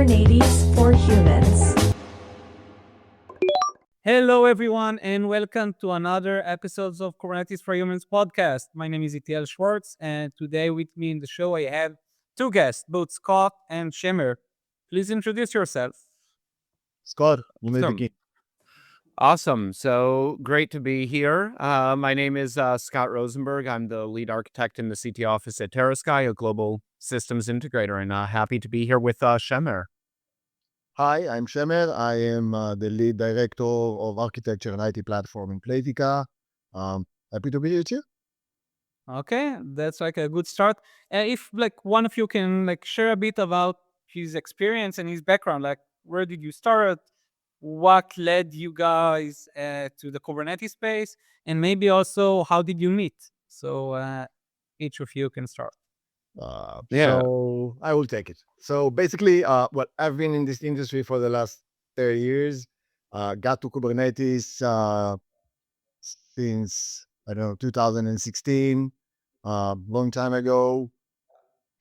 Kubernetes for Humans. Hello, everyone, and welcome to another episode of Kubernetes for Humans podcast. My name is Itiel Schwartz, and today with me in the show I have two guests, both Scott and Shemer. Please introduce yourself. Scott, you may Awesome. begin. Awesome. So great to be here. My name is Scott Rosenberg. I'm the lead architect in the CT office at TeraSky, a global systems integrator, and happy to be here with Shemer. Hi, I'm Shemer. I am the lead director of architecture and IT platform in Playtika. Happy to be here with you. Okay, that's like a good start. If like one of you can like share a bit about his experience and his background, like where did you start? What led you guys to the Kubernetes space? And maybe also how did you meet? So each of you can start. Yeah. So I will take it. So basically, I've been in this industry for the last 30 years. Got to Kubernetes since, 2016, long time ago,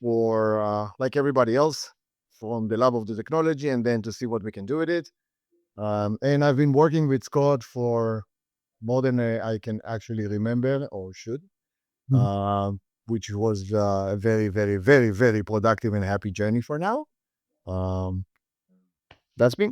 for like everybody else, from the love of the technology and then to see what we can do with it. And I've been working with Scott for more than I can actually remember or should, which was a very, very, very, very productive and happy journey for now. That's me.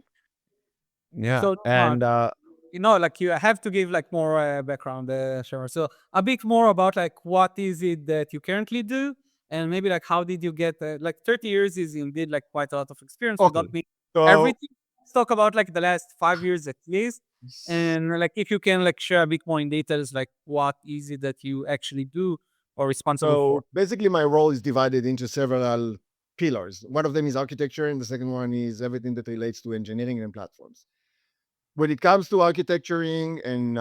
Yeah. So, and like you have to give like more background, Shemer. So a bit more about like what is it that you currently do, and maybe like how did you get like 30 years is indeed like quite a lot of experience. We Okay. don't need So everything. Let's talk about like the last 5 years at least, and like if you can like share a bit more in details, like what is it that you actually do or responsible for? So basically, my role is divided into several pillars. One of them is architecture, and the second one is everything that relates to engineering and platforms. When it comes to architecturing and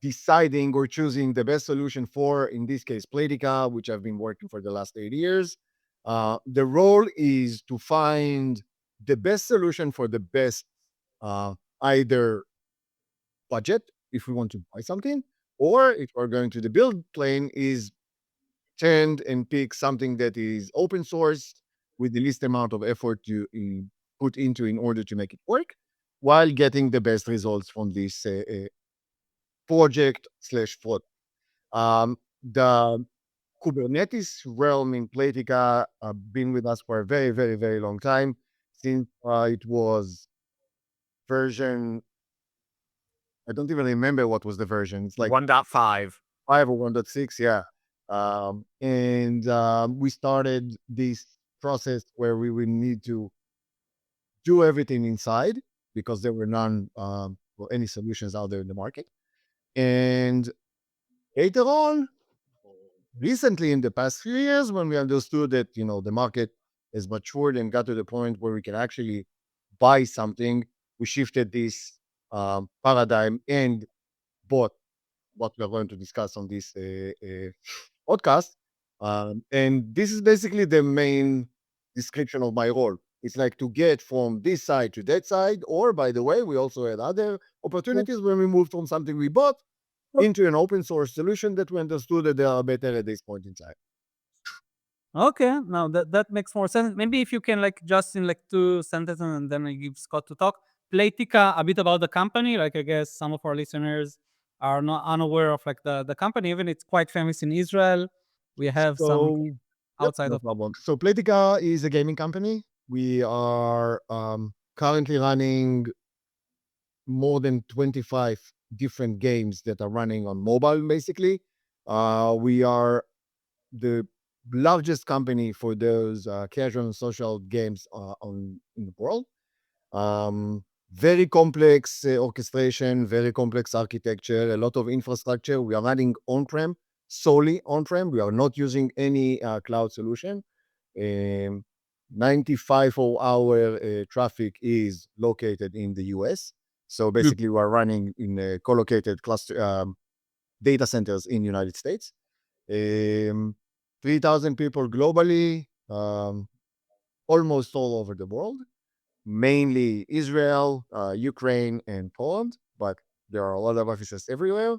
deciding or choosing the best solution for, in this case, Playtika, which I've been working for the last 8 years, the role is to find the best solution for the best either budget, if we want to buy something, or if we're going to the build plane, is tend and pick something that is open source with the least amount of effort you put into in order to make it work, while getting the best results from this project/product. The Kubernetes realm in Playtika been with us for a very, very, very long time, since it was version, I don't even remember what was the version. It's like 1.5. 5 or 1.6, yeah. We started this process where we would need to do everything inside because there were none or any solutions out there in the market. And later on, recently in the past few years, when we understood that, the market has matured and got to the point where we can actually buy something, we shifted this paradigm and bought what we're going to discuss on this podcast. And this is basically the main description of my role. It's like to get from this side to that side, or by the way, we also had other opportunities when we moved from something we bought into an open source solution that we understood that they are better at this point in time. Okay, now that makes more sense. Maybe if you can like just in like 2 sentences and then I give Scott to talk. Playtika, a bit about the company. Like I guess some of our listeners are not unaware of like the company. Even it's quite famous in Israel. We have some So, yep, outside no of. problem. So Playtika is a gaming company. We are currently running more than 25 different games that are running on mobile, basically. We are the largest company for those casual and social games in the world. Very complex orchestration, very complex architecture, a lot of infrastructure. We are running on-prem, solely on-prem. We are not using any cloud solution. 95 of our traffic is located in the US. So basically, we are running in co-located cluster data centers in the United States. 3,000 people globally, almost all over the world, mainly Israel, Ukraine, and Poland, but there are a lot of offices everywhere.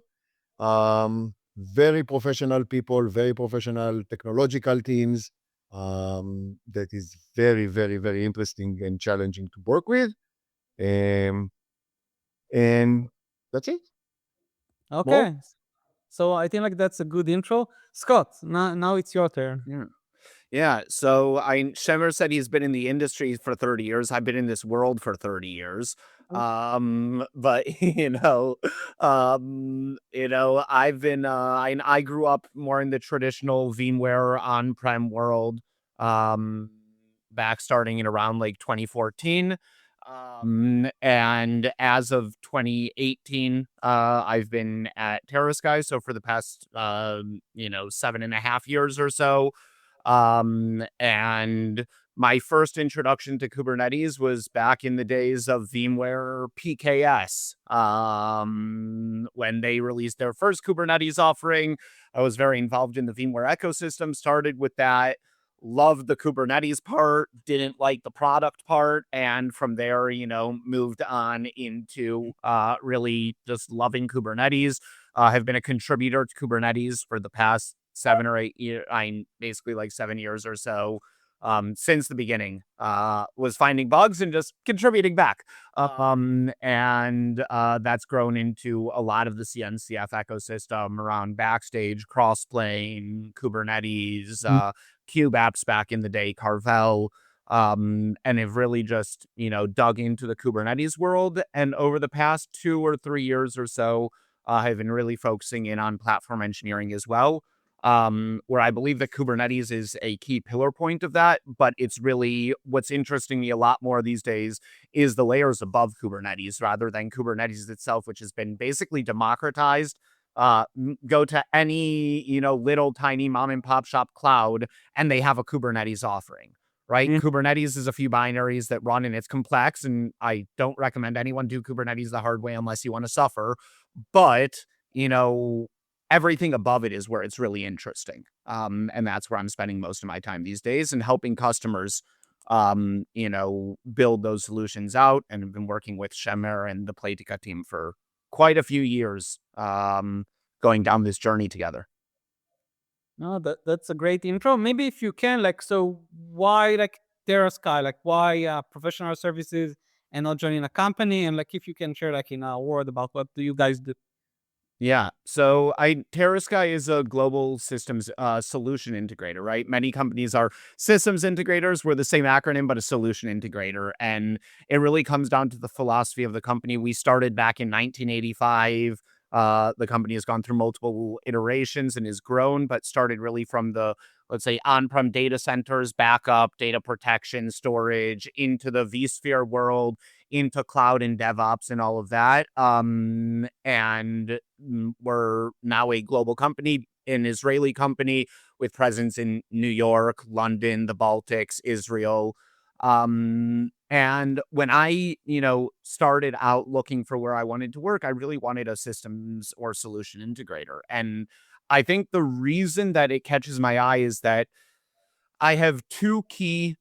Very professional people, very professional technological teams, that is very, very, very interesting and challenging to work with. Um, and that's it. Okay. So I think like that's a good intro. Scott, now it's your turn. Yeah. Yeah. So Shemer said he's been in the industry for 30 years. I've been in this world for 30 years. But I've been I grew up more in the traditional VMware on-prem world. Back starting in around like 2014. And as of 2018, I've been at TeraSky. So for the past 7.5 years or so. And my first introduction to Kubernetes was back in the days of VMware PKS. When they released their first Kubernetes offering, I was very involved in the VMware ecosystem, started with that, loved the Kubernetes part, didn't like the product part, and from there, moved on into really just loving Kubernetes. Have been a contributor to Kubernetes for the past 7 or 8 years. I'm basically like 7 years or so. Since the beginning, was finding bugs and just contributing back. And that's grown into a lot of the CNCF ecosystem around Backstage, Crossplane, Kubernetes, Cube apps back in the day, Carvel, and have really just, dug into the Kubernetes world. And over the past 2 or 3 years or so, I've been really focusing in on platform engineering as well. Where I believe that Kubernetes is a key pillar point of that, but it's really what's interesting me a lot more these days is the layers above Kubernetes rather than Kubernetes itself, which has been basically democratized. Go to any, little tiny mom and pop shop cloud and they have a Kubernetes offering, right? Mm. Kubernetes is a few binaries that run and it's complex. And I don't recommend anyone do Kubernetes the hard way unless you want to suffer. But, everything above it is where it's really interesting. And that's where I'm spending most of my time these days and helping customers, build those solutions out. And have been working with Shemer and the Playtika team for quite a few years, going down this journey together. No, that's a great intro. Maybe if you can, so why TeraSky? Why professional services and not joining a company? And if you can share in a word about what do you guys do? Yeah. So TeraSky is a global systems solution integrator, right? Many companies are systems integrators. We're the same acronym, but a solution integrator. And it really comes down to the philosophy of the company. We started back in 1985. The company has gone through multiple iterations and has grown, but started really from the, let's say, on-prem data centers, backup, data protection, storage, into the vSphere world, into cloud and DevOps and all of that. And we're now a global company, an Israeli company with presence in New York, London, the Baltics, Israel. And when I, started out looking for where I wanted to work, I really wanted a systems or solution integrator. And I think the reason that it catches my eye is that I have two key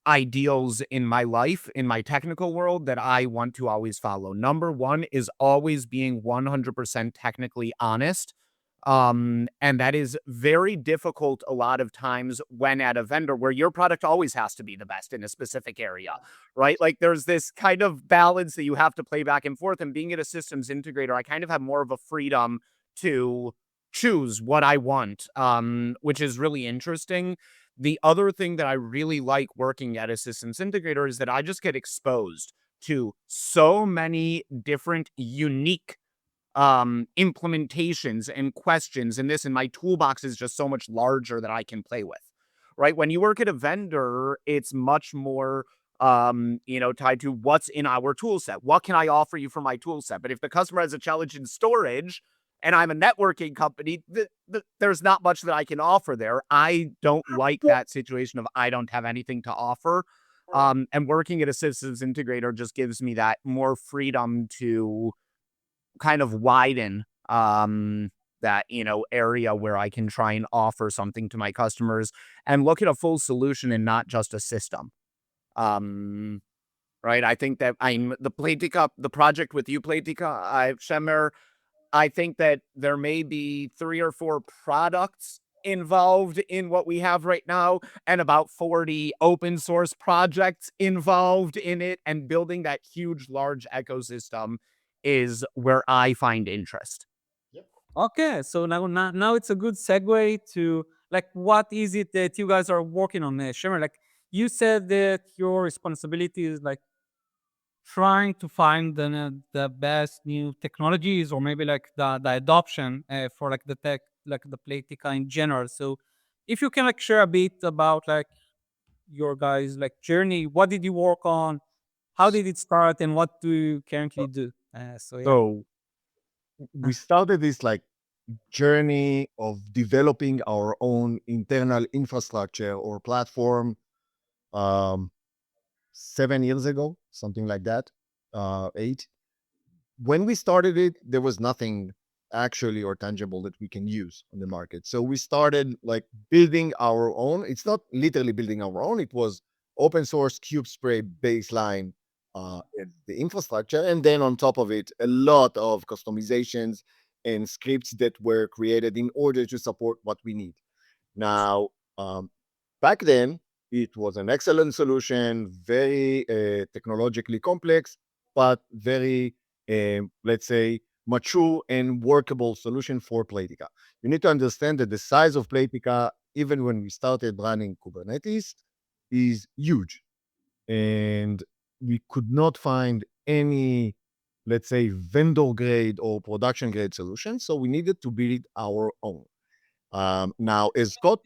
ideals in my life, in my technical world, that I want to always follow. Number one is always being 100% technically honest. And that is very difficult a lot of times when at a vendor where your product always has to be the best in a specific area, right? Like there's this kind of balance that you have to play back and forth. And being at a systems integrator, I kind of have more of a freedom to choose what I want, which is really interesting. The other thing that I really like working at a systems integrator is that I just get exposed to so many different unique implementations and questions and this, and my toolbox is just so much larger that I can play with, right? When you work at a vendor, it's much more tied to what's in our tool set. What can I offer you for my tool set? But if the customer has a challenge in storage and I'm a networking company, there's not much that I can offer there. I don't like that situation of I don't have anything to offer. And working at a systems integrator just gives me that more freedom to kind of widen that area where I can try and offer something to my customers and look at a full solution and not just a system. Right. I think that I'm the Playtika, the project with you, Playtika, Shemer. I think that there may be 3 or 4 products involved in what we have right now, and about 40 open source projects involved in it, and building that huge, large ecosystem is where I find interest. Okay, so now it's a good segue to like what is it that you guys are working on, Shemer? Like you said that your responsibility is like trying to find the best new technologies or maybe like the adoption for like the tech, like the Playtika in general. So if you can like share a bit about like your guys like journey, what did you work on? How did it start and what do you currently do? So yeah. So we started this like journey of developing our own internal infrastructure or platform um, 7 years ago, something like that, 8. When we started it, there was nothing actually or tangible that we can use on the market. So we started like building our own. It's not literally building our own. It was open source Kubespray baseline in the infrastructure, and then on top of it, a lot of customizations and scripts that were created in order to support what we need. Now, back then, it was an excellent solution, very technologically complex, but very, let's say, mature and workable solution for Playtika. You need to understand that the size of Playtika, even when we started running Kubernetes, is huge. And we could not find any, let's say, vendor grade or production grade solution. So we needed to build our own. Now, as Scott,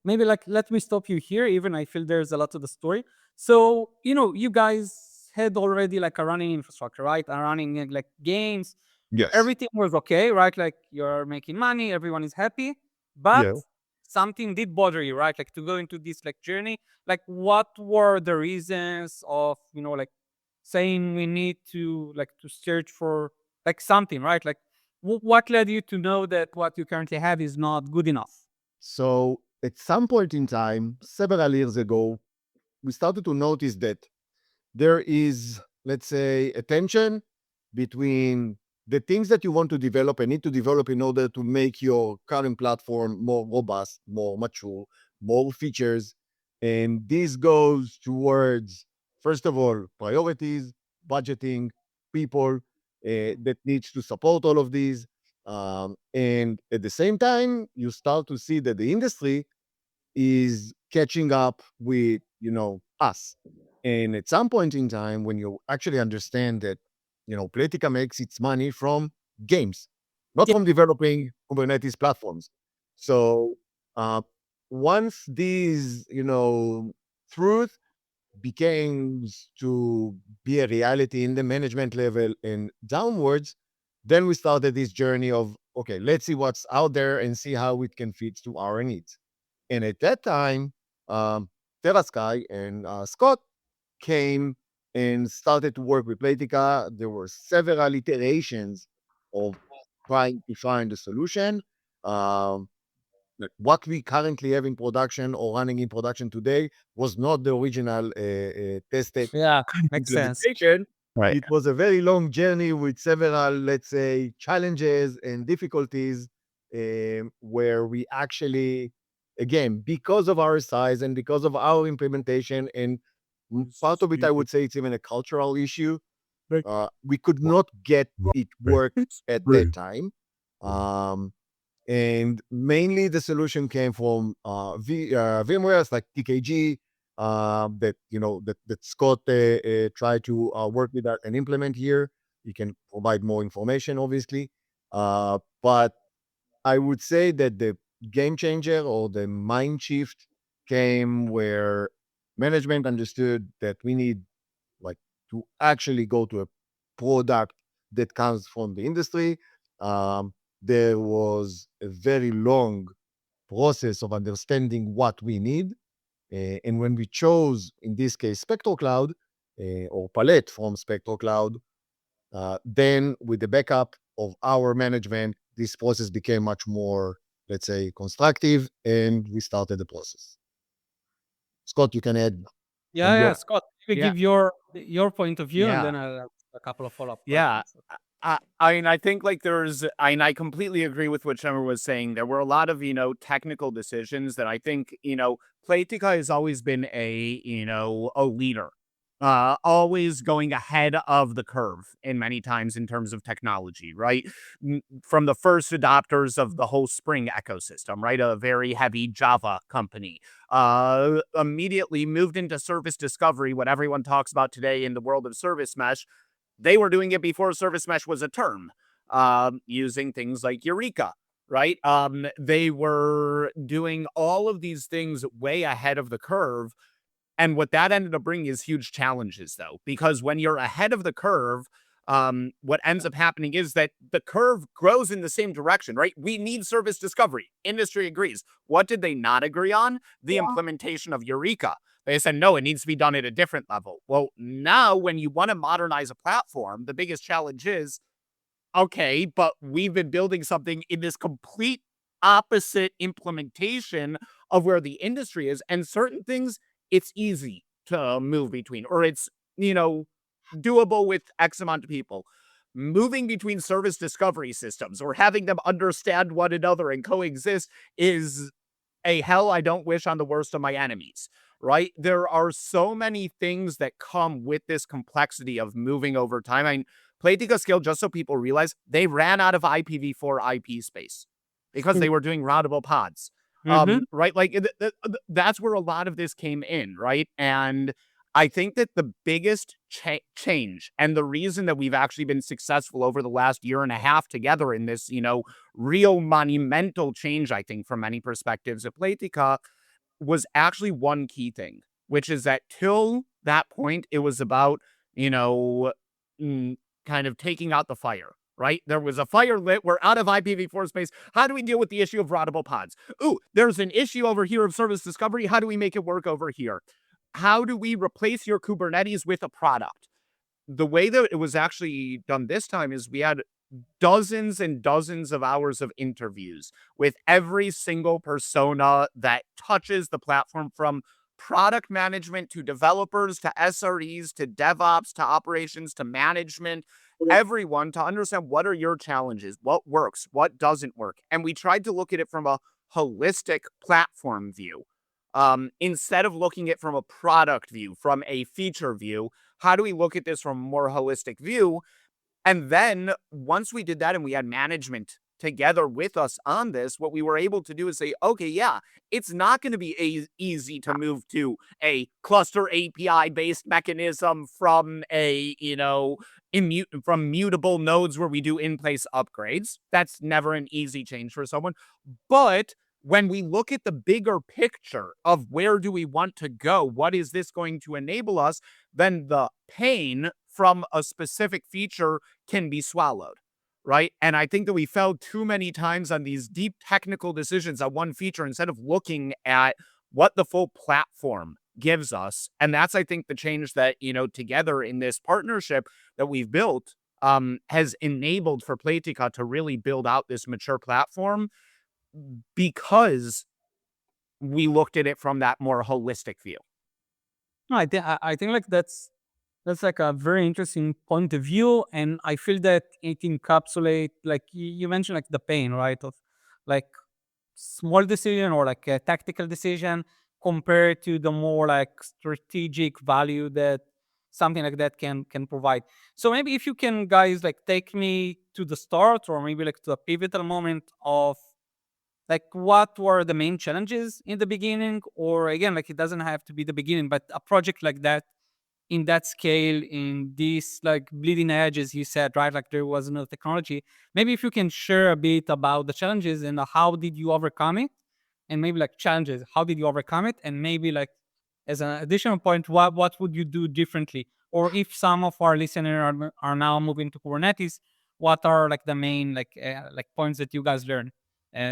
Maybe like let me stop you here. Even I feel there's a lot to the story. So you guys had already like a running infrastructure, right? A running like games. yes, Everything was okay, right? Like you're making money, everyone is happy, but yeah. something did bother you, right? Like to go into this like journey. Like what were the reasons of like saying we need to like to search for like something, right? Like what led you to know that what you currently have is not good enough? So at some point in time, several years ago, we started to notice that there is, let's say, a tension between the things that you want to develop and need to develop in order to make your current platform more robust, more mature, more features. And this goes towards, first of all, priorities, budgeting, people that needs to support all of these. And at the same time, you start to see that the industry is catching up with us. And at some point in time, when you actually understand that Playtika makes its money from games, not Yeah. from developing Kubernetes platforms. So uh, once these truth became to be a reality in the management level and downwards, then we started this journey of, okay, let's see what's out there and see how it can fit to our needs. And at that time, um, TeraSky and Scott came and started to work with Playtika. There were several iterations of trying to find a solution. Um, like what we currently have in production or running in production today was not the original tested Yeah, makes sense. implementation. Right. It was a very long journey with several, let's say, challenges and difficulties, where we actually, again, because of our size and because of our implementation, and part of it, I would say it's even a cultural issue, we could not get it work at that time. Um, and mainly the solution came from VMware's like TKG, that Scott tried to work with that and implement here. You can provide more information, obviously, but I would say that the game changer or the mind shift came where management understood that we need like to actually go to a product that comes from the industry. There was a very long process of understanding what we need. And when we chose, in this case, Spectro Cloud or Palette from Spectro Cloud, then with the backup of our management, this process became much more, let's say, constructive, and we started the process. Scott, you can add from Yeah, your Scott, maybe Yeah. give your point of view, and Yeah. then I'll have a couple of follow-up Yeah. questions. I think like I completely agree with what Shemer was saying. There were a lot of, technical decisions that I think, Playtika has always been a leader, always going ahead of the curve in many times in terms of technology, right? From the first adopters of the whole Spring ecosystem, right? A very heavy Java company, immediately moved into service discovery, what everyone talks about today in the world of service mesh. They were doing it before service mesh was a term, using things like Eureka, right? They were doing all of these things way ahead of the curve. And what that ended up bringing is huge challenges, though, because when you're ahead of the curve, what ends up happening is that the curve grows in the same direction, right? We need service discovery. Industry agrees. What did they not agree on? The implementation of Eureka. They said, no, it needs to be done at a different level. Well, now when you want to modernize a platform, the biggest challenge is, okay, but we've been building something in this complete opposite implementation of where the industry is. And certain things, it's easy to move between, or it's, doable with X amount of people. Moving between service discovery systems or having them understand one another and coexist is a hell I don't wish on the worst of my enemies, right? There are so many things that come with this complexity of moving over time. I mean, Playtika Scale, just so people realize, they ran out of IPv4 IP space because they were doing routable pods. Right? Like that's where a lot of this came in, right? And I think that the biggest change and the reason that we've actually been successful over the last year and a half together in this, real monumental change, I think, from many perspectives at Playtika was actually one key thing, which is that till that point, it was about, kind of taking out the fire. Right? There was a fire lit. We're out of IPv4 space. How do we deal with the issue of routable pods? Ooh, there's an issue over here of service discovery. How do we make it work over here? How do we replace your Kubernetes with a product? The way that it was actually done this time is we had dozens and dozens of hours of interviews with every single persona that touches the platform, from product management to developers to SREs to DevOps to operations to management, everyone, to understand what are your challenges, what works, what doesn't work. And we tried to look at it from a holistic platform view. Instead of looking at it from a product view, from a feature view, how do we look at this from a more holistic view? And then once we did that and we had management together with us on this, what we were able to do is say, okay, yeah, it's not going to be easy to move to a cluster API based mechanism from from mutable nodes where we do in-place upgrades. That's never an easy change for someone. But when we look at the bigger picture of where do we want to go, what is this going to enable us, then the pain from a specific feature can be swallowed, right? And I think that we fell too many times on these deep technical decisions on one feature instead of looking at what the full platform gives us. And that's, I think, the change that, together in this partnership that we've built has enabled for Playtika to really build out this mature platform, because we looked at it from that more holistic view. No, I think like that's like a very interesting point of view, and I feel that it encapsulates, like you mentioned, like the pain, right, of like small decision or like a tactical decision compared to the more like strategic value that something like that can provide. So maybe if you can, guys, like take me to the start, or maybe like to a pivotal moment of like what were the main challenges in the beginning, or again, like it doesn't have to be the beginning, but a project like that in that scale, in these like bleeding edges, you said, right? Like there was no technology. Maybe if you can share a bit about the challenges and how did you overcome it, and maybe like challenges, how did you overcome it, and maybe like as an additional point, what would you do differently, or if some of our listeners are now moving to Kubernetes, what are like the main like points that you guys learned?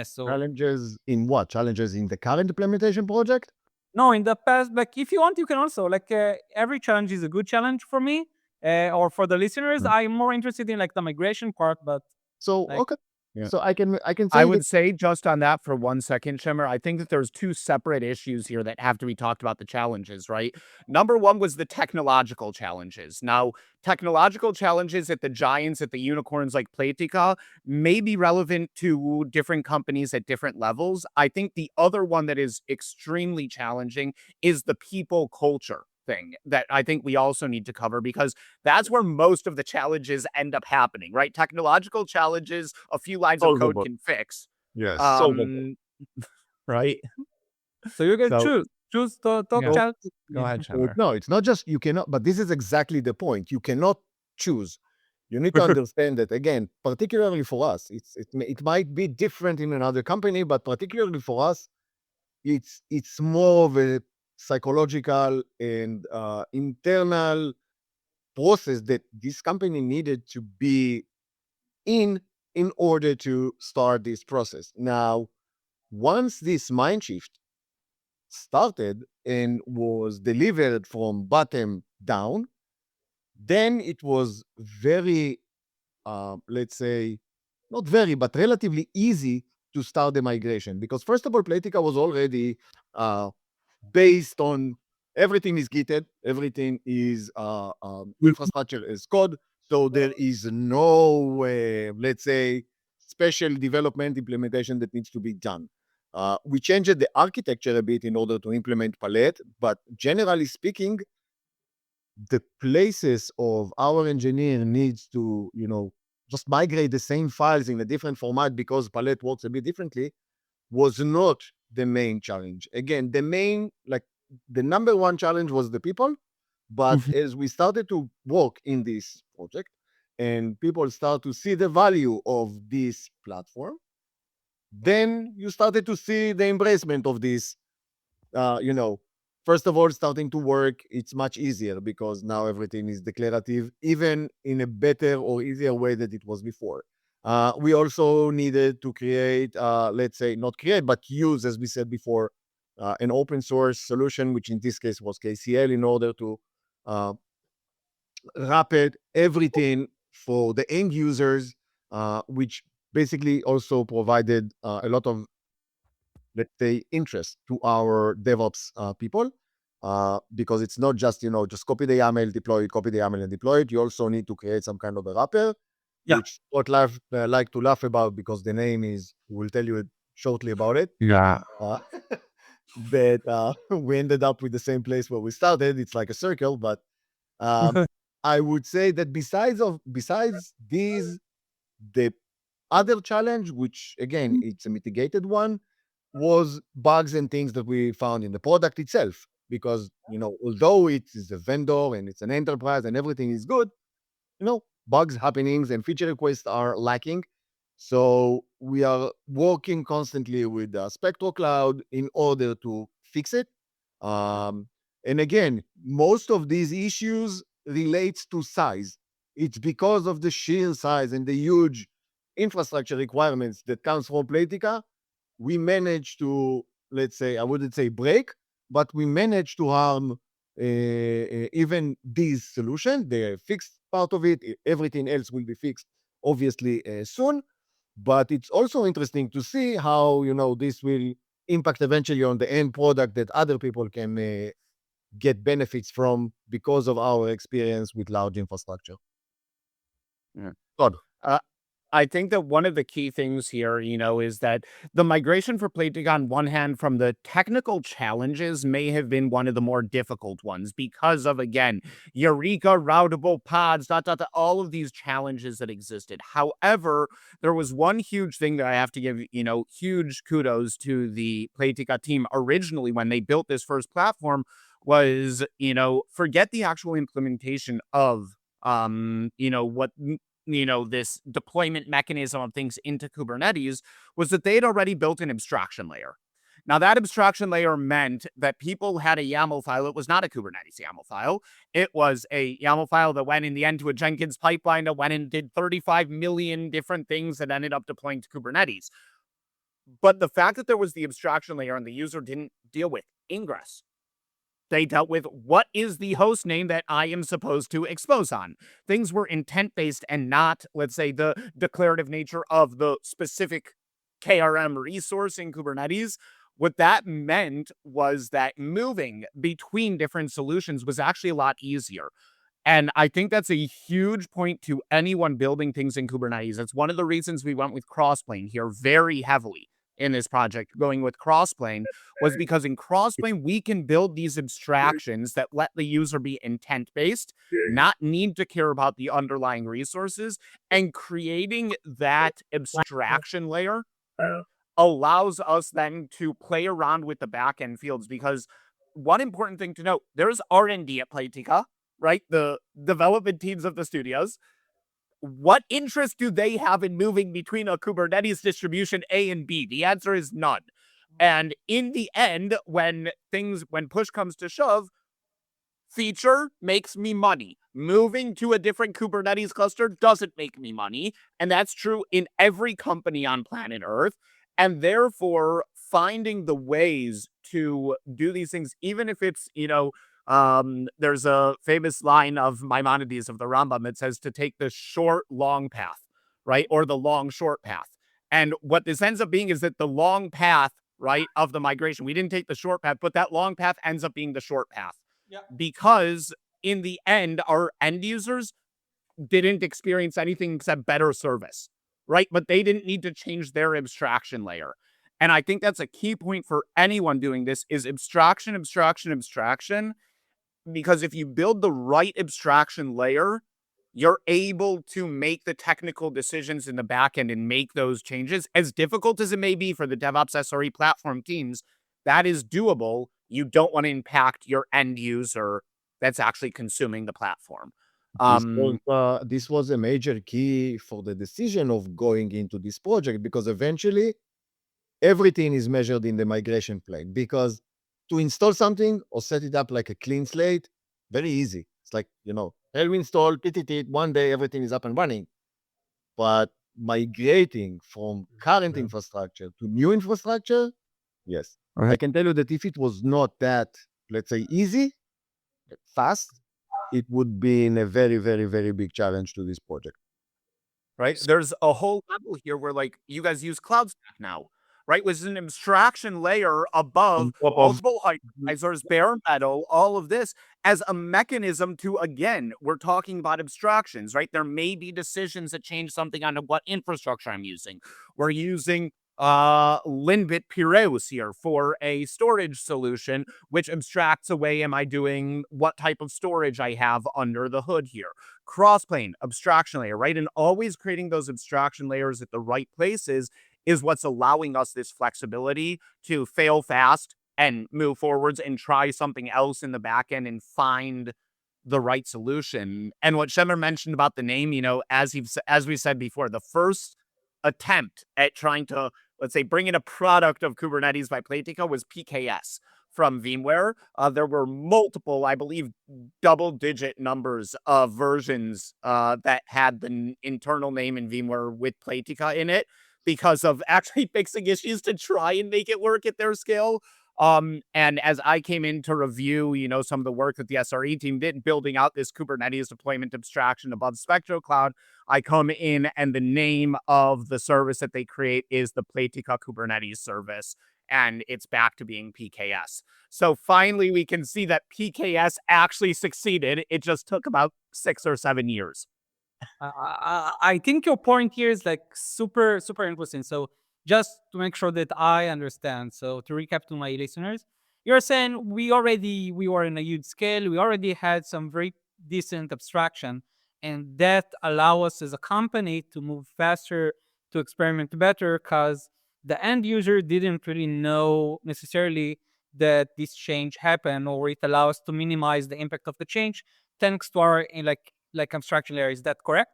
So Challenges in what? Challenges in the current implementation project? no, in the past, like if you want, you can also like every challenge is a good challenge for me, or for the listeners. Mm. I'm more interested in like the migration part, but So, like okay. Yeah. So I can I say would that say just on that for 1 second, Shemer, I think that there's two separate issues here that have to be talked about the challenges, right? Number one was the technological challenges. Now, technological challenges at the giants, at the unicorns like Playtika, may be relevant to different companies at different levels. I think the other one that is extremely challenging is the people culture thing that I think we also need to cover because that's where most of the challenges end up happening, right? Technological challenges, a few lines of code solvable. can fix. Yes, solvable. Um, right? So you can So, choose the top yeah, So, challenge. go ahead, Shemer. no, it's not just you cannot, but this is exactly the point. You cannot choose. You need to understand that again, particularly for us, it might be different in another company, but particularly for us, it's more of a psychological and internal process that this company needed to be in order to start this process. Now, once this mind shift started and was delivered from bottom down, then it was very, let's say, not very, but relatively easy to start the migration. Because first of all, Playtika was already uh, based on everything is Gitted, everything is infrastructure as code. So there is no, let's say, special development implementation that needs to be done. We changed the architecture a bit in order to implement Palette, but generally speaking, the places of our engineer needs to, just migrate the same files in a different format because Palette works a bit differently was not the main challenge. Again, the number one challenge was the people. But as we started to work in this project and people start to see the value of this platform, then you started to see the embracement of this, you know, first of all, starting to work, it's much easier because now everything is declarative, even in a better or easier way than it was before. We also needed to create, let's say, not create, but use, as we said before, an open source solution, which in this case was KCL, in order to uh, wrap it everything for the end users, which basically also provided a lot of, let's say, interest to our DevOps people, because it's not just, just copy the YAML, deploy it, copy the YAML and deploy it. You also need to create some kind of a wrapper, Yeah. which what like to laugh about because the name is, we'll tell you shortly about it. Yeah. But we ended up with the same place where we started. It's like a circle, but I would say that besides these, the other challenge, which again, it's a mitigated one, was bugs and things that we found in the product itself. Because, although it is a vendor and it's an enterprise and everything is good, bugs happenings and feature requests are lacking. So we are working constantly with Spectro Cloud in order to fix it. And again, most of these issues relates to size. It's because of the sheer size and the huge infrastructure requirements that comes from Playtika. We managed to, let's say, I wouldn't say break, but we managed to harm even this solution. The fixed part of it, everything else will be fixed, obviously, soon. But it's also interesting to see how, this will impact eventually on the end product that other people can get benefits from because of our experience with large infrastructure. Yeah. God. I think that one of the key things here, is that the migration for Playtika, on one hand, from the technical challenges, may have been one of the more difficult ones because of, again, Eureka, routable pods, all of these challenges that existed. However, there was one huge thing that I have to give, huge kudos to the Playtika team originally when they built this first platform was, forget the actual implementation of what this deployment mechanism of things into Kubernetes, was that they had already built an abstraction layer. Now, that abstraction layer meant that people had a YAML file. It was not a Kubernetes YAML file. It was a YAML file that went in the end to a Jenkins pipeline that went and did 35 million different things that ended up deploying to Kubernetes. But the fact that there was the abstraction layer and the user didn't deal with ingress, They dealt with what is the host name that I am supposed to expose on. Things were intent-based and not, let's say, the declarative nature of the specific KRM resource in Kubernetes. What that meant was that moving between different solutions was actually a lot easier. And I think that's a huge point to anyone building things in Kubernetes. That's one of the reasons we went with Crossplane here very heavily in this project. Going with Crossplane was because in Crossplane, we can build these abstractions that let the user be intent-based, not need to care about the underlying resources, and creating that abstraction layer allows us then to play around with the backend fields. Because one important thing to note, there's R&D at Playtika, right? The development teams of the studios. What interest do they have in moving between a Kubernetes distribution A and B? The answer is none. And in the end, when push comes to shove, feature makes me money. Moving to a different Kubernetes cluster doesn't make me money. And that's true in every company on planet Earth. And therefore, finding the ways to do these things, even if it's, there's a famous line of Maimonides of the Rambam that says to take the short, long path, right? Or the long, short path. And what this ends up being is that the long path, right, of the migration, we didn't take the short path, but that long path ends up being the short path. Yeah. Because in the end, our end users didn't experience anything except better service, right? But they didn't need to change their abstraction layer. And I think that's a key point for anyone doing this is abstraction, abstraction, abstraction. Because if you build the right abstraction layer, you're able to make the technical decisions in the backend and make those changes. As difficult as it may be for the DevOps SRE platform teams, that is doable. You don't want to impact your end user that's actually consuming the platform. This was a major key for the decision of going into this project, because eventually everything is measured in the migration plane. Because to install something or set it up like a clean slate, very easy. It's like, hello install, one day everything is up and running. But migrating from current infrastructure to new infrastructure, yes. I can tell you that if it was not that, let's say, easy, fast, it would be in a very, very, very big challenge to this project. Right? There's a whole level here where, like, you guys use CloudStack now, right? Which is an abstraction layer above multiple hypervisors, bare metal, all of this as a mechanism to, again, we're talking about abstractions, right? There may be decisions that change something on what infrastructure I'm using. We're using Linbit Piraeus here for a storage solution, which abstracts away, am I doing what type of storage I have under the hood here. Crossplane, abstraction layer, right? And always creating those abstraction layers at the right places is what's allowing us this flexibility to fail fast and move forwards and try something else in the back end and find the right solution. And what Shemer mentioned about the name, as we said before, the first attempt at trying to, let's say, bring in a product of Kubernetes by Playtika was PKS from VMware. There were multiple, I believe, double-digit numbers of versions that had the internal name in VMware with Playtika in it because of actually fixing issues to try and make it work at their scale. And as I came in to review, some of the work that the SRE team did building out this Kubernetes deployment abstraction above Spectro Cloud, I come in and the name of the service that they create is the Playtika Kubernetes service, and it's back to being PKS. So finally, we can see that PKS actually succeeded. It just took about 6 or 7 years. I think your point here is like super, super interesting. So just to make sure that I understand. So to recap to my listeners, you're saying we were in a huge scale. We already had some very decent abstraction, and that allow us as a company to move faster, to experiment better, because the end user didn't really know necessarily that this change happened, or it allows us to minimize the impact of the change thanks to our like abstraction layer. Is that correct?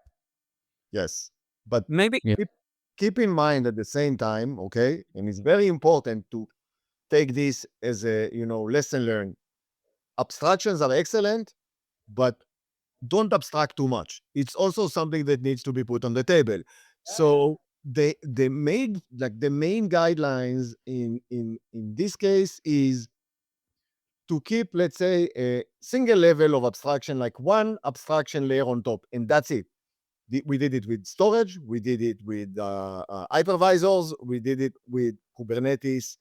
Yes, but Maybe. Yeah. keep in mind at the same time, okay, and it's very important to take this as a lesson learned. Abstractions are excellent, but don't abstract too much. It's also something that needs to be put on the table. So the main guidelines in this case is to keep, let's say, a single level of abstraction, like one abstraction layer on top, and that's it. We did it with storage, we did it with hypervisors, we did it with Kubernetes,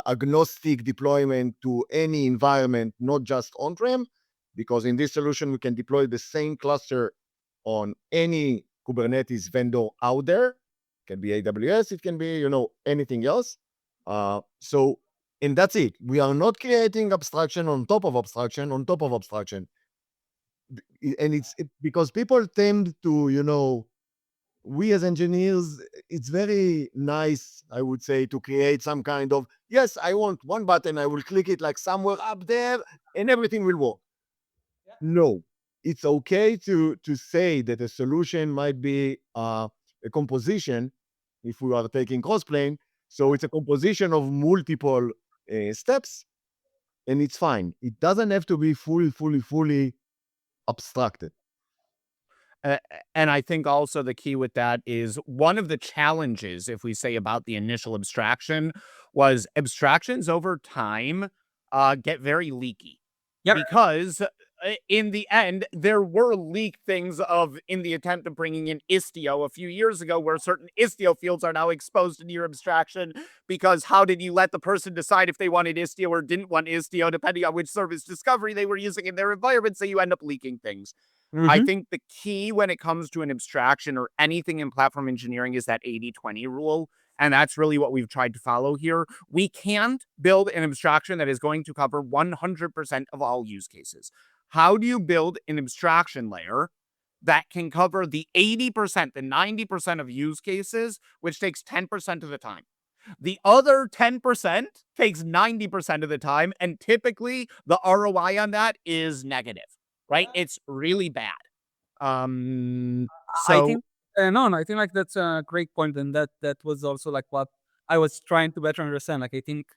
agnostic deployment to any environment, not just on-prem, because in this solution, we can deploy the same cluster on any Kubernetes vendor out there. It can be AWS, it can be, anything else. And that's it. We are not creating abstraction on top of abstraction on top of abstraction. And it's because people tend to, we as engineers, it's very nice, I would say, to create some kind of, yes, I want one button, I will click it like somewhere up there and everything will work. Yeah. No, it's okay to say that a solution might be a composition, if we are taking Crossplane. So it's a composition of multiple steps, and it's fine. It doesn't have to be fully abstracted. And I think also the key with that is one of the challenges, if we say about the initial abstraction, was abstractions over time get very leaky. Yep. Because in the end, there were leaked things in the attempt of bringing in Istio a few years ago, where certain Istio fields are now exposed in your abstraction, because how did you let the person decide if they wanted Istio or didn't want Istio, depending on which service discovery they were using in their environment, so you end up leaking things. I think the key when it comes to an abstraction or anything in platform engineering is that 80-20 rule. And that's really what we've tried to follow here. We can't build an abstraction that is going to cover 100% of all use cases. How do you build an abstraction layer that can cover the 80%, the 90% of use cases, which takes 10% of the time? The other 10% takes 90% of the time, and typically the ROI on that is negative, right? It's really bad. I think I think like that's a great point, and that was also like what I was trying to better understand. Like I think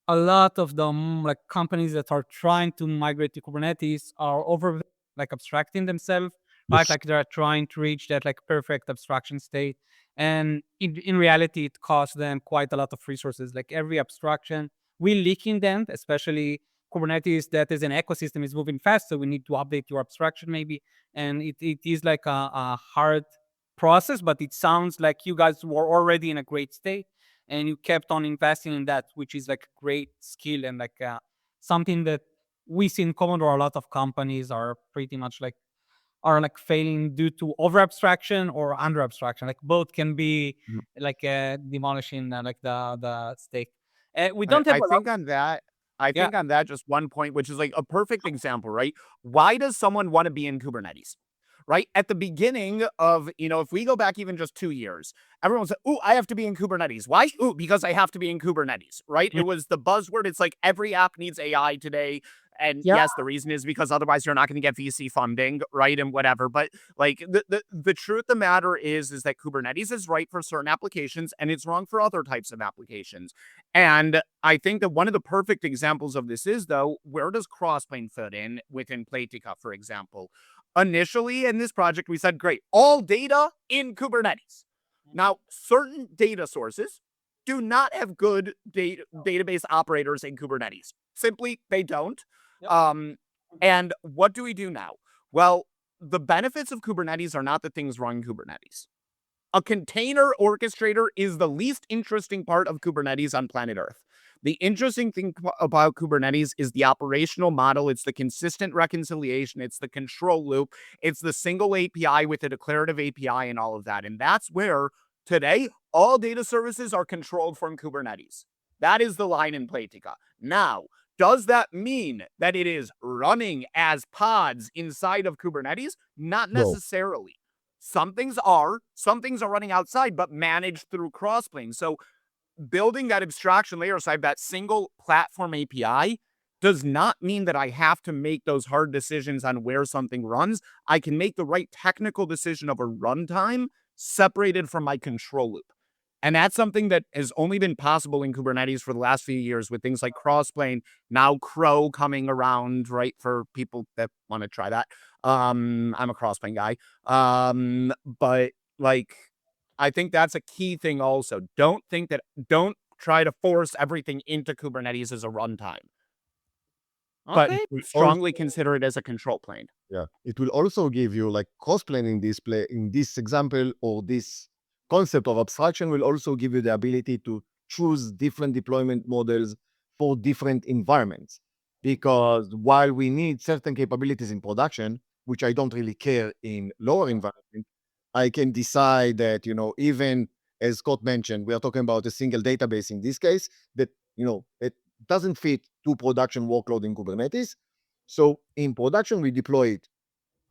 a lot of them, like companies that are trying to migrate to Kubernetes, are over like abstracting themselves, right? Like they're trying to reach that like perfect abstraction state, and in reality, it costs them quite a lot of resources. Like every abstraction, we leaking them, especially Kubernetes that is an ecosystem is moving fast, so we need to update your abstraction maybe, and it is like a hard process, but it sounds like you guys were already in a great state and you kept on investing in that, which is like a great skill and like something that we see in Commodore. A lot of companies are pretty much like failing due to over abstraction or under abstraction. Like both can be like demolishing like the stake. We don't have I a lot. think on that, Yeah. think on that just one point, which is like a perfect example, right? Why does someone want to be in Kubernetes? Right? At the beginning of, if we go back even just 2 years, everyone said, "Ooh, I have to be in Kubernetes." Why? "Ooh, because I have to be in Kubernetes," right? It was the buzzword. It's like every app needs AI today. And Yeah. yes, the reason is because otherwise you're not going to get VC funding, right? And whatever. But like the truth of the matter is that Kubernetes is right for certain applications and it's wrong for other types of applications. And I think that one of the perfect examples of this is, though, where does Crossplane fit in within Playtika, for example? Initially in this project, we said, great, all data in Kubernetes. Now, certain data sources do not have good database operators in Kubernetes. Simply, they don't. Yep. And what do we do now? Well, the benefits of Kubernetes are not the things run Kubernetes. A container orchestrator is the least interesting part of Kubernetes on planet Earth. The interesting thing about Kubernetes is the operational model. It's the consistent reconciliation. It's the control loop. It's the single API with a declarative API and all of that. And that's where today all data services are controlled from Kubernetes. That is the line in Playtika. Now, does that mean that it is running as pods inside of Kubernetes? Not No. necessarily. Some things are running outside, but managed through Crossplane. So building that abstraction layer side, that single platform API, does not mean that I have to make those hard decisions on where something runs. I can make the right technical decision of a runtime separated from my control loop. And that's something that has only been possible in Kubernetes for the last few years with things like Crossplane, now Crow coming around, right, for people that want to try that. I'm a Crossplane guy. But like, I think that's a key thing also. Don't try to force everything into Kubernetes as a runtime. but Okay. will strongly consider it as a control plane. Yeah, it will also give you like crossplane in this example, or this concept of abstraction will also give you the ability to choose different deployment models for different environments. Because while we need certain capabilities in production, which I don't really care in lower environment, I can decide that, even as Scott mentioned, we are talking about a single database in this case that, it doesn't fit to production workload in Kubernetes. So in production, we deploy it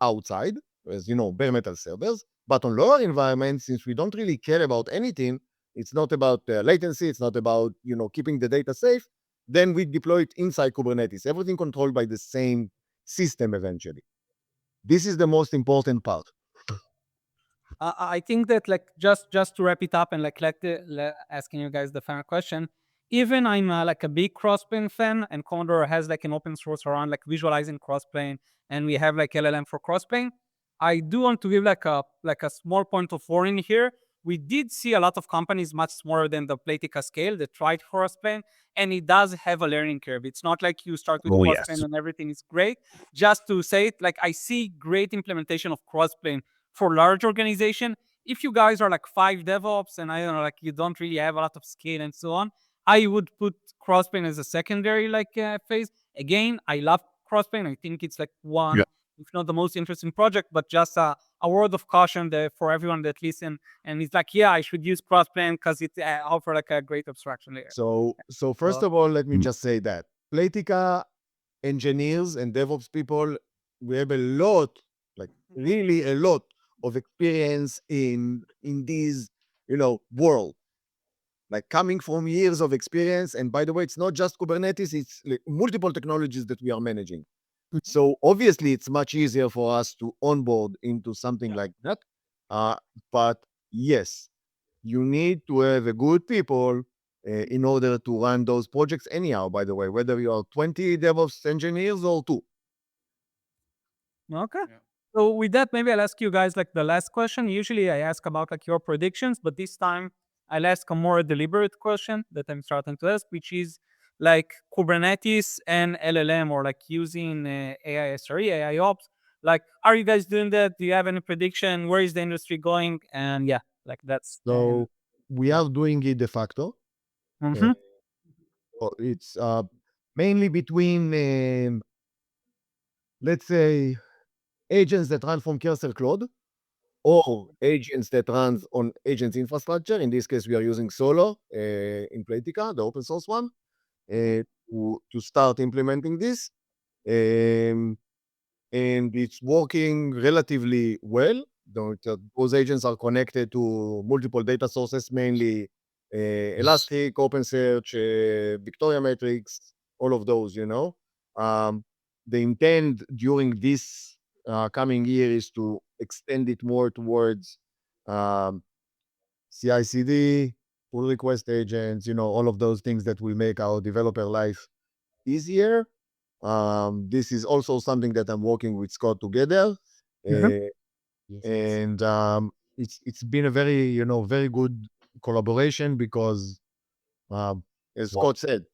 outside, as bare metal servers. But on lower environments, since we don't really care about anything, it's not about latency, it's not about keeping the data safe. Then we deploy it inside Kubernetes. Everything controlled by the same system eventually. This is the most important part. I think that like just to wrap it up and like asking you guys the final question. Even I'm like a big Crossplane fan, and Commodore has like an open source around like visualizing Crossplane, and we have like LLM for Crossplane. I do want to give like a small point of warning here. We did see a lot of companies much smaller than the Playtika scale that tried Crossplane, and it does have a learning curve. It's not like you start with Oh, Crossplane yes. and everything is great. Just to say it, like I see great implementation of Crossplane for large organization. If you guys are like 5 DevOps and I don't know, like you don't really have a lot of scale and so on, I would put Crossplane as a secondary phase. Again, I love Crossplane. I think it's like one, Yeah. if not the most interesting project, but just a word of caution there for everyone that listen. And it's like, yeah, I should use Crossplane because it offer like a great abstraction layer. So first of all, let me just say that Playtika engineers and DevOps people, we have a lot, like really a lot of experience in this, world. Like coming from years of experience. And by the way, it's not just Kubernetes, it's like multiple technologies that we are managing. So obviously it's much easier for us to onboard into something like that. But yes, you need to have a good people in order to run those projects anyhow, by the way, whether you are 20 DevOps engineers or 2. Okay. Yeah. So with that, maybe I'll ask you guys like the last question. Usually I ask about like your predictions, but this time I'll ask a more deliberate question that I'm starting to ask, which is like Kubernetes and LLM, or like using AI SRE, AI ops. Like, are you guys doing that? Do you have any prediction? Where is the industry going? And yeah, like that's So we are doing it de facto. Mhm. It's mainly between, let's say, agents that run from Cursor Cloud or agents that runs on agents infrastructure. In this case, we are using Solo in Playtika, the open source one, to start implementing this. Um, and it's working relatively well. Those agents are connected to multiple data sources, mainly Elastic, OpenSearch, Victoria Metrics, all of those, The intent during this coming year is to extend it more towards um, CI/CD, pull request agents, all of those things that will make our developer life easier. This is also something that I'm working with Scott together. Mhm. Uh, and it's been a very, very good collaboration because, as Scott said,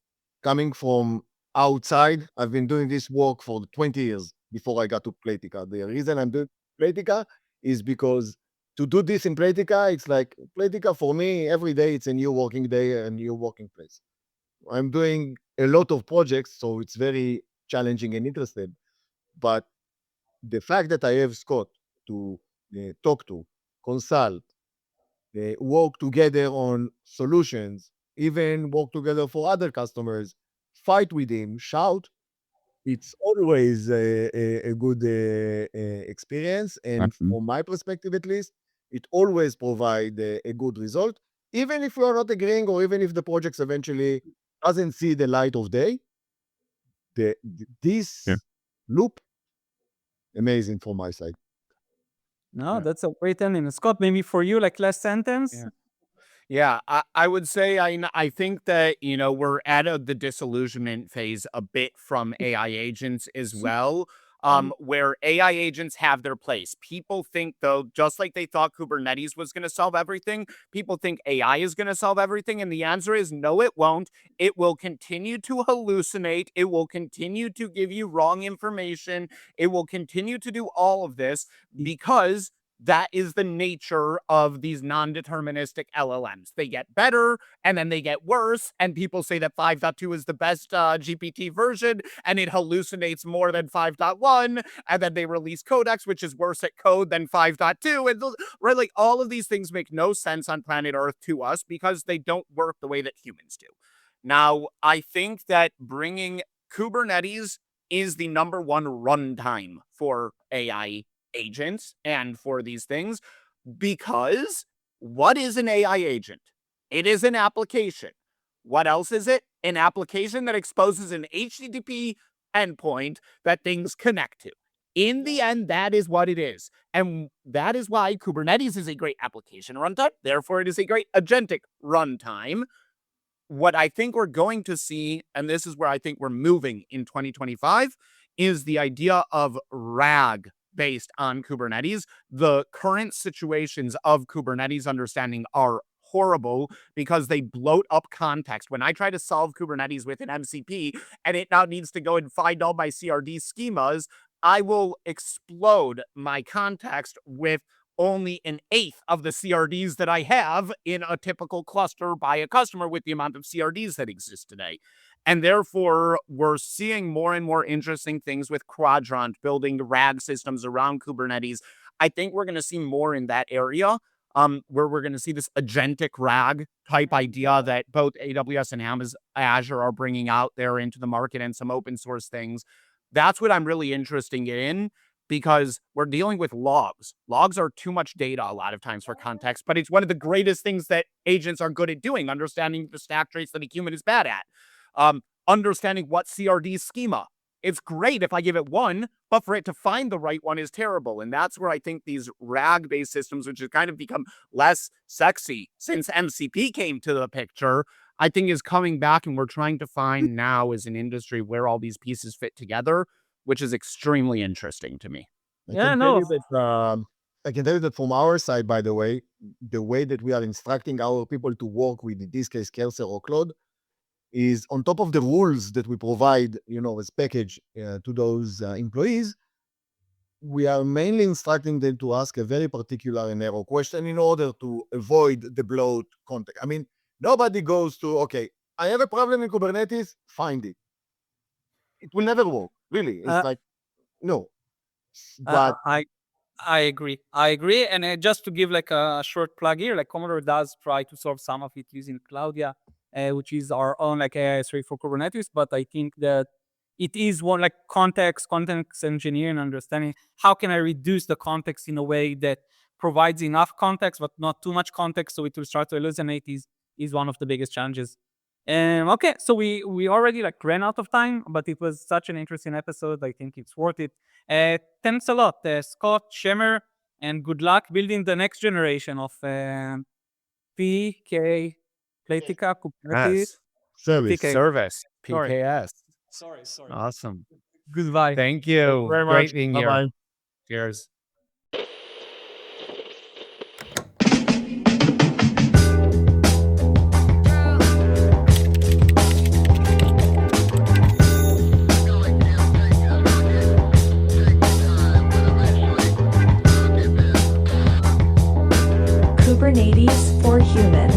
coming from outside, I've been doing this work for 20 years before I got to Playtika. The reason I'm doing Playtika is because to do this in Playtika, it's like Playtika for me, every day it's a new working day, a new working place. I'm doing a lot of projects, so it's very challenging and interesting. But the fact that I have Scott to talk to, consult, work together on solutions, even work together for other customers, fight with him, shout, it's always a good experience. And from my perspective, at least, it always provides a good result. Even if we are not agreeing, or even if the projects eventually doesn't see the light of day, this loop, amazing from my side. No, Yeah. that's a great ending. Scott, maybe for you, like last sentence. Yeah. Yeah, I would say I think that, we're at the disillusionment phase a bit from AI agents as well. where AI agents have their place. People think, though, just like they thought Kubernetes was going to solve everything, people think AI is going to solve everything. And the answer is no, it won't. It will continue to hallucinate. It will continue to give you wrong information. It will continue to do all of this because that is the nature of these non-deterministic LLMs. They get better, and then they get worse, and people say that 5.2 is the best GPT version, and it hallucinates more than 5.1, and then they release Codex, which is worse at code than 5.2, and right, like, all of these things make no sense on planet Earth to us because they don't work the way that humans do. Now, I think that bringing Kubernetes is the number one runtime for AI agents and for these things, because what is an AI agent? It is an application. What else is it? An application that exposes an HTTP endpoint that things connect to. In the end, that is what it is. And that is why Kubernetes is a great application runtime. Therefore, it is a great agentic runtime. What I think we're going to see, and this is where I think we're moving in 2025, is the idea of RAG based on Kubernetes. The current situations of Kubernetes understanding are horrible because they bloat up context. When I try to solve Kubernetes with an MCP and it now needs to go and find all my CRD schemas, I will explode my context with only an eighth of the CRDs that I have in a typical cluster by a customer with the amount of CRDs that exist today. And therefore, we're seeing more and more interesting things with Quadrant, building RAG systems around Kubernetes. I think we're going to see more in that area, where we're going to see this agentic RAG type idea that both AWS and Azure are bringing out there into the market, and some open source things. That's what I'm really interested in, because we're dealing with logs. Logs are too much data a lot of times for context, but it's one of the greatest things that agents are good at doing, understanding the stack trace that a human is bad at. Understanding what CRD schema. It's great if I give it one, but for it to find the right one is terrible. And that's where I think these RAG-based systems, which have kind of become less sexy since MCP came to the picture, I think is coming back, and we're trying to find now as an industry where all these pieces fit together, which is extremely interesting to me. I can tell you that from our side, by the way that we are instructing our people to work with, in this case, Cursor or Claude, is on top of the rules that we provide, as package to those employees, we are mainly instructing them to ask a very particular and narrow question in order to avoid the bloat context. I mean, nobody goes to, okay, I have a problem in Kubernetes, find it. It will never work, really. It's no. But I agree. And just to give like a short plug here, like Commodore does try to solve some of it using Cloudia, which is our own like AI suite for Kubernetes. But I think that it is one like context engineering, understanding how can I reduce the context in a way that provides enough context, but not too much context, so it will start to hallucinate is one of the biggest challenges. Okay, so we already like ran out of time, but it was such an interesting episode. I think it's worth it. Thanks a lot, Scott, Shemer, and good luck building the next generation of PK, Playtika, Kubernetes. Service, Sorry. PKS. Sorry. Awesome. Goodbye. Thank you. very Great much. being here. Bye-bye. Cheers. Kubernetes for humans.